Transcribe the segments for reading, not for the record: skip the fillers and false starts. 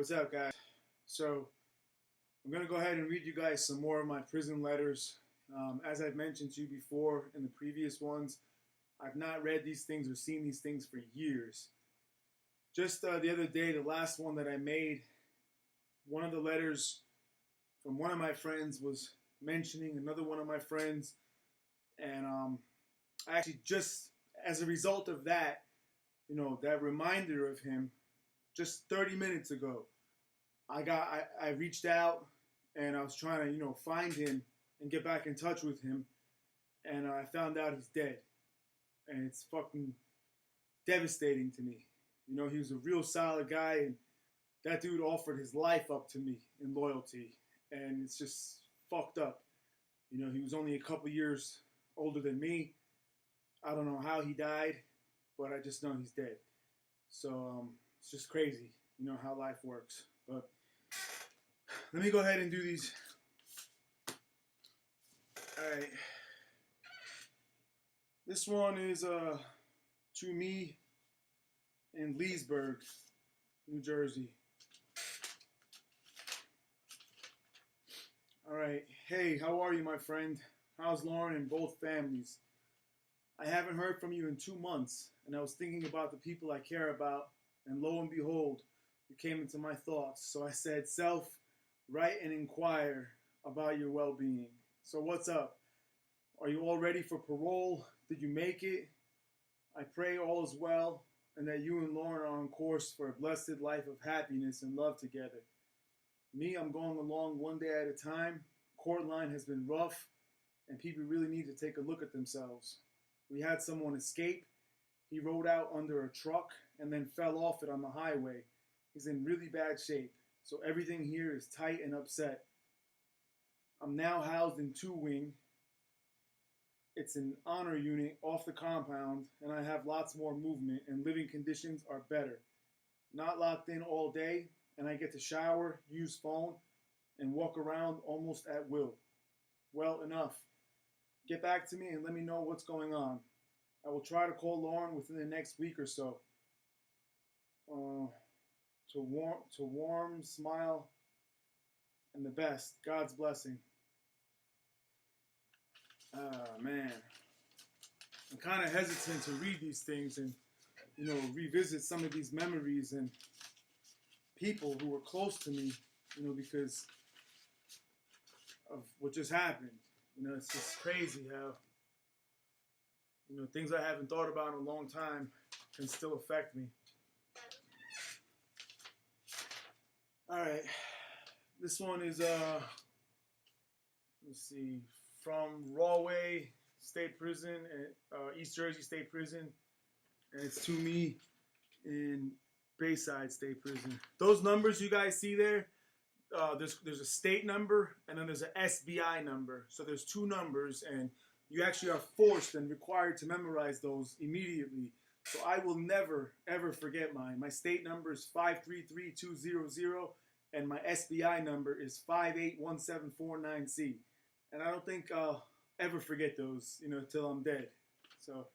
What's up, guys? So, I'm going to go ahead and read you guys some more of my prison letters. As I've mentioned to you before in the previous ones, I've not read these things or seen these things for years. Just the other day, the last one that I made, one of the letters from one of my friends was mentioning another one of my friends. And I actually just, as a result of that, that reminder of him, just 30 minutes ago, I reached out and I was trying to, find him and get back in touch with him. And I found out he's dead. And it's fucking devastating to me. He was a real solid guy, and that dude offered his life up to me in loyalty. And it's just fucked up. He was only a couple years older than me. I don't know how he died, but I just know he's dead. So it's just crazy, how life works. But let me go ahead and do these. All right. This one is to me in Leesburg, New Jersey. All right. Hey, how are you, my friend? How's Lauren and both families? I haven't heard from you in 2 months, and I was thinking about the people I care about, and lo and behold, you came into my thoughts. So I said, self, write and inquire about your well-being. So what's up? Are you all ready for parole? Did you make it? I pray all is well, and that you and Lauren are on course for a blessed life of happiness and love together. Me, I'm going along one day at a time. Court line has been rough, and people really need to take a look at themselves. We had someone escape. He rode out under a truck and then fell off it on the highway. He's in really bad shape, so everything here is tight and upset. I'm now housed in 2-wing. It's an honor unit off the compound, and I have lots more movement, and living conditions are better. Not locked in all day, and I get to shower, use phone, and walk around almost at will. Well, enough. Get back to me and let me know what's going on. I will try to call Lauren within the next week or so. To warm, smile, and the best. God's blessing. Man. I'm kind of hesitant to read these things and, revisit some of these memories and people who were close to me, because of what just happened. It's just crazy how, things I haven't thought about in a long time can still affect me. All right. This one is, let me see, from Rahway State Prison, East Jersey State Prison, and it's to me in Bayside State Prison. Those numbers you guys see there, there's a state number and then there's an SBI number. So there's 2 numbers, and you actually are forced and required to memorize those immediately. So I will never, ever forget mine. My state number is 533200, and my SBI number is 581749C. And I don't think I'll ever forget those, till I'm dead. So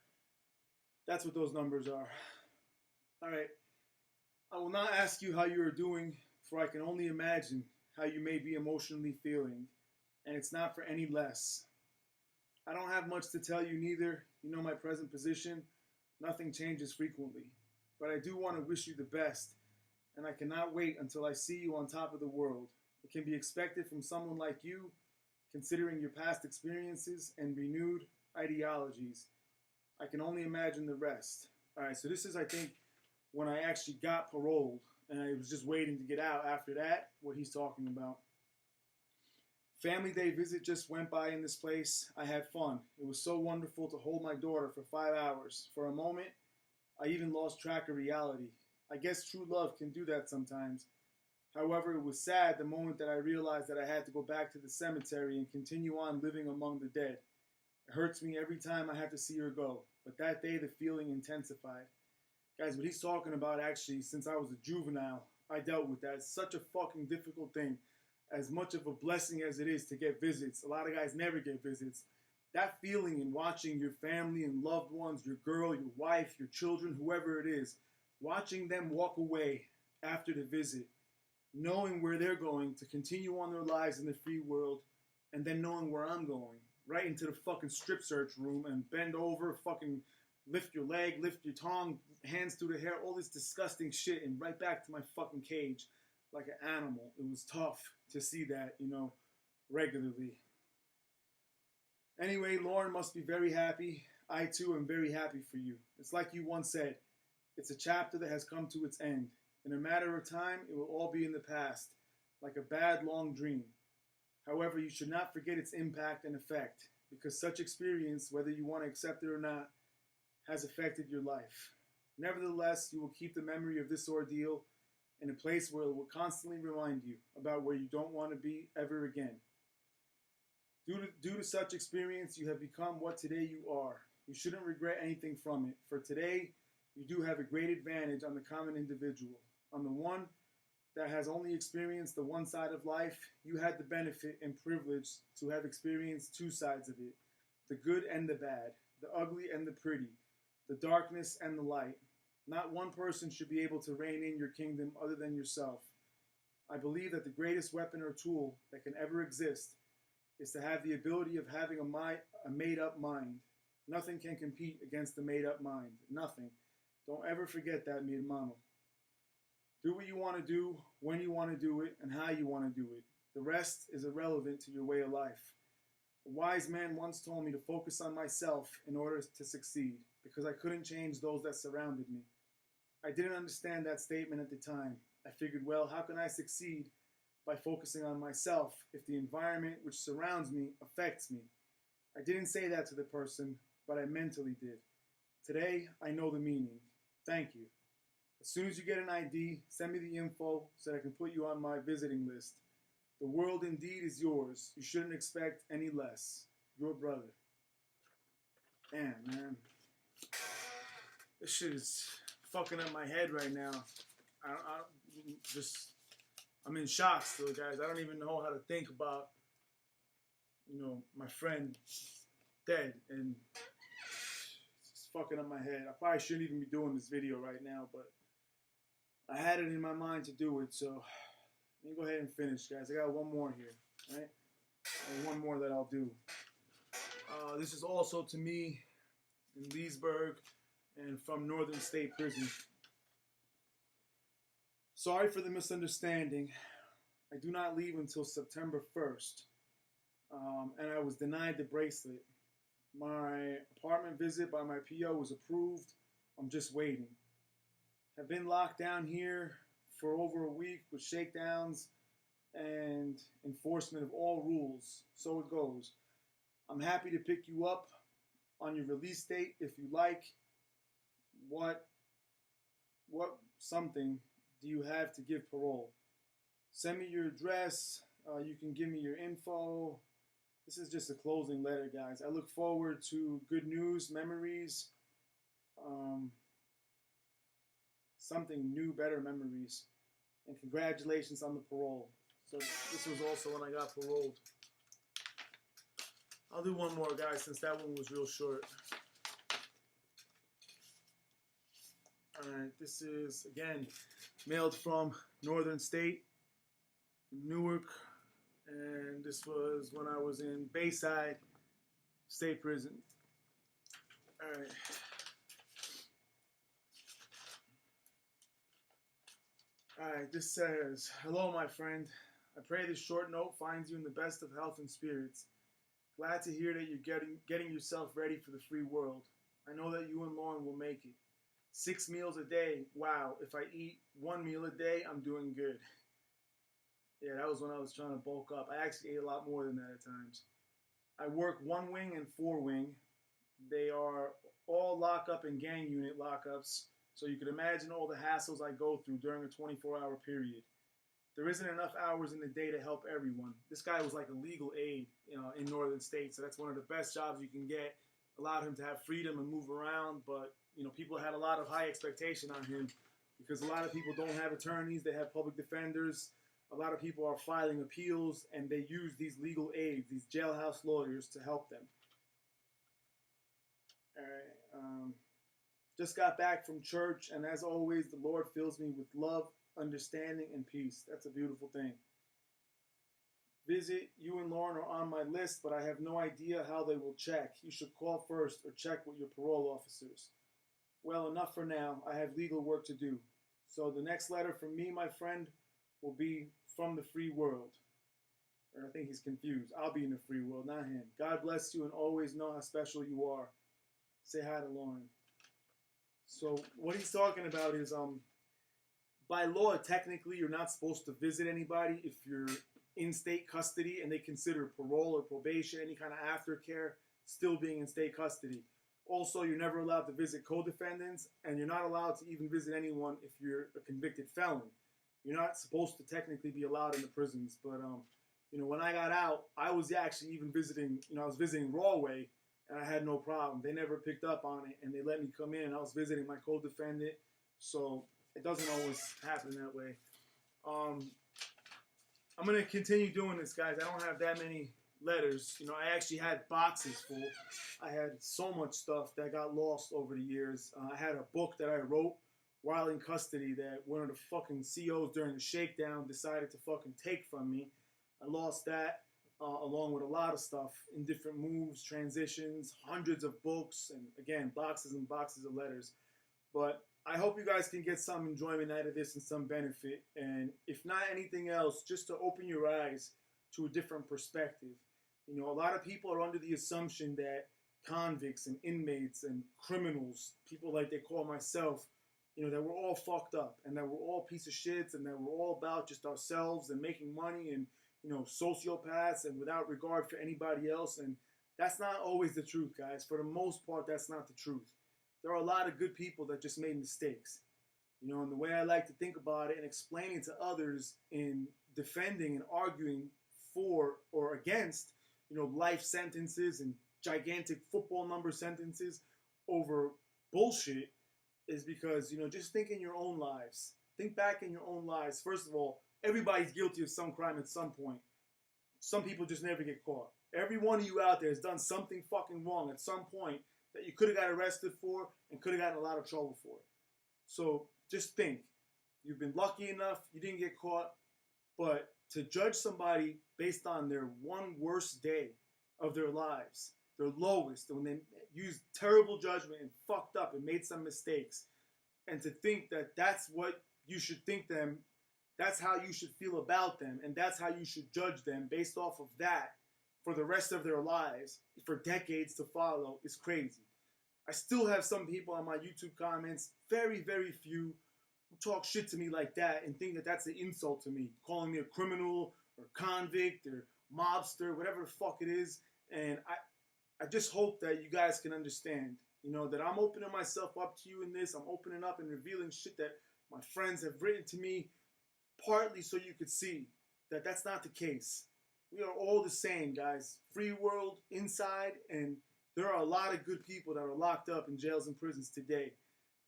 that's what those numbers are. All right. I will not ask you how you are doing, for I can only imagine how you may be emotionally feeling, and it's not for any less. I don't have much to tell you neither. You know my present position. Nothing changes frequently. But I do want to wish you the best, and I cannot wait until I see you on top of the world. It can be expected from someone like you, considering your past experiences and renewed ideologies. I can only imagine the rest. All right, so this is, I think, when I actually got paroled, and I was just waiting to get out after that, what he's talking about. Family Day visit just went by in this place. I had fun. It was so wonderful to hold my daughter for 5 hours. For a moment, I even lost track of reality. I guess true love can do that sometimes. However, it was sad the moment that I realized that I had to go back to the cemetery and continue on living among the dead. It hurts me every time I have to see her go, but that day the feeling intensified. Guys, what he's talking about, actually, since I was a juvenile, I dealt with that. It's such a fucking difficult thing. As much of a blessing as it is to get visits, a lot of guys never get visits. That feeling in watching your family and loved ones, your girl, your wife, your children, whoever it is, watching them walk away after the visit, knowing where they're going to continue on their lives in the free world, and then knowing where I'm going, right into the fucking strip search room and bend over, fucking lift your leg, lift your tongue, hands through the hair, all this disgusting shit, and right back to my fucking cage like an animal. It was tough to see that, regularly. Anyway, Lauren must be very happy. I too am very happy for you. It's like you once said, it's a chapter that has come to its end. In a matter of time, it will all be in the past, like a bad long dream. However, you should not forget its impact and effect, because such experience, whether you want to accept it or not, has affected your life. Nevertheless, you will keep the memory of this ordeal in a place where it will constantly remind you about where you don't want to be ever again. Due to such experience, you have become what today you are. You shouldn't regret anything from it, for today, you do have a great advantage on the common individual. On the one that has only experienced the one side of life, you had the benefit and privilege to have experienced two sides of it, the good and the bad, the ugly and the pretty, the darkness and the light. Not one person should be able to reign in your kingdom other than yourself. I believe that the greatest weapon or tool that can ever exist is to have the ability of having a made-up mind. Nothing can compete against the made-up mind. Nothing. Don't ever forget that, mi hermano. Do what you want to do, when you want to do it, and how you want to do it. The rest is irrelevant to your way of life. A wise man once told me to focus on myself in order to succeed, because I couldn't change those that surrounded me. I didn't understand that statement at the time. I figured, well, how can I succeed by focusing on myself if the environment which surrounds me affects me? I didn't say that to the person, but I mentally did. Today, I know the meaning. Thank you. As soon as you get an ID, send me the info so that I can put you on my visiting list. The world indeed is yours. You shouldn't expect any less. Your brother. Damn, man. This shit is fucking up my head right now. I'm in shock still, guys. I don't even know how to think about, my friend dead, and it's fucking up my head. I probably shouldn't even be doing this video right now, but I had it in my mind to do it, so let me go ahead and finish, guys. I got one more here, right? And one more that I'll do. This is also to me in Leesburg and from Northern State Prison. Sorry for the misunderstanding. I do not leave until September 1st, and I was denied the bracelet. My apartment visit by my PO was approved. I'm just waiting. I've been locked down here for over a week with shakedowns and enforcement of all rules. So it goes. I'm happy to pick you up on your release date if you like. What something do you have to give parole? Send me your address. You can give me your info. This is just a closing letter, guys. I look forward to good news, memories, something new, better memories. And congratulations on the parole. So this was also when I got paroled. I'll do one more, guys, since that one was real short. Alright, this is, again, mailed from Northern State, Newark, and this was when I was in Bayside State Prison. Alright. Alright, this says, hello, my friend. I pray this short note finds you in the best of health and spirits. Glad to hear that you're getting yourself ready for the free world. I know that you and Lauren will make it. 6 meals a day. Wow, if I eat 1 meal a day, I'm doing good. Yeah, that was when I was trying to bulk up. I actually ate a lot more than that at times. I work 1 wing and 4 wing. They are all lockup and gang unit lockups, so you can imagine all the hassles I go through during a 24-hour period. There isn't enough hours in the day to help everyone. This guy was like a legal aid, in Northern States, so that's one of the best jobs you can get. Allowed him to have freedom and move around, but people had a lot of high expectation on him because a lot of people don't have attorneys. They have public defenders. A lot of people are filing appeals, and they use these legal aids, these jailhouse lawyers, to help them. All right. Just got back from church, and as always, the Lord fills me with love, understanding, and peace. That's a beautiful thing. Visit, you and Lauren are on my list, but I have no idea how they will check. You should call first or check with your parole officers. Well, enough for now. I have legal work to do. So the next letter from me, my friend, will be from the free world. Or I think he's confused. I'll be in the free world, not him. God bless you and always know how special you are. Say hi to Lauren. So what he's talking about is, by law, technically, you're not supposed to visit anybody if you're in state custody and they consider parole or probation, any kind of aftercare, still being in state custody. Also, you're never allowed to visit co-defendants, and you're not allowed to even visit anyone if you're a convicted felon. You're not supposed to technically be allowed in the prisons, but when I got out, I was actually even visiting, I was visiting Rawway, and I had no problem. They never picked up on it, and they let me come in. I was visiting my co-defendant, so it doesn't always happen that way. I'm going to continue doing this, guys. I don't have that many letters. I actually had boxes full. I had so much stuff that got lost over the years. I had a book that I wrote while in custody that one of the fucking COs during the shakedown decided to fucking take from me. I lost that, along with a lot of stuff in different moves, transitions, hundreds of books, and again, boxes and boxes of letters. But I hope you guys can get some enjoyment out of this and some benefit. And if not anything else, just to open your eyes to a different perspective. A lot of people are under the assumption that convicts and inmates and criminals, people like they call myself, that we're all fucked up and that we're all piece of shits and that we're all about just ourselves and making money and, sociopaths and without regard for anybody else. And that's not always the truth, guys. For the most part, that's not the truth. There are a lot of good people that just made mistakes. And the way I like to think about it and explain it to others in defending and arguing for or against, life sentences and gigantic football number sentences over bullshit is because, just think in your own lives. Think back in your own lives. First of all, everybody's guilty of some crime at some point. Some people just never get caught. Every one of you out there has done something fucking wrong at some point that you could have got arrested for and could have gotten a lot of trouble for it. So just think. You've been lucky enough, you didn't get caught, but to judge somebody based on their one worst day of their lives, their lowest, when they used terrible judgment and fucked up and made some mistakes, and to think that that's what you should think them, that's how you should feel about them, and that's how you should judge them based off of that for the rest of their lives, for decades to follow, is crazy. I still have some people on my YouTube comments, very, very few, who talk shit to me like that and think that that's an insult to me, calling me a criminal or convict or mobster, whatever the fuck it is. And I just hope that you guys can understand, that I'm opening myself up to you in this. I'm opening up and revealing shit that my friends have written to me, partly so you could see that that's not the case. We are all the same, guys. Free world inside, and there are a lot of good people that are locked up in jails and prisons today.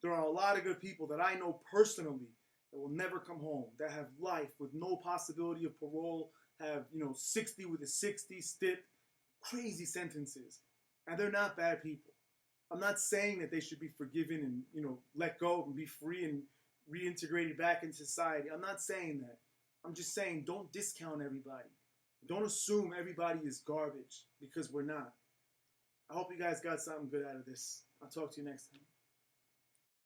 There are a lot of good people that I know personally that will never come home, that have life with no possibility of parole, have, 60 with a 60, stip, crazy sentences. And they're not bad people. I'm not saying that they should be forgiven and, let go and be free and reintegrated back into society. I'm not saying that. I'm just saying don't discount everybody. Don't assume everybody is garbage, because we're not. I hope you guys got something good out of this. I'll talk to you next time.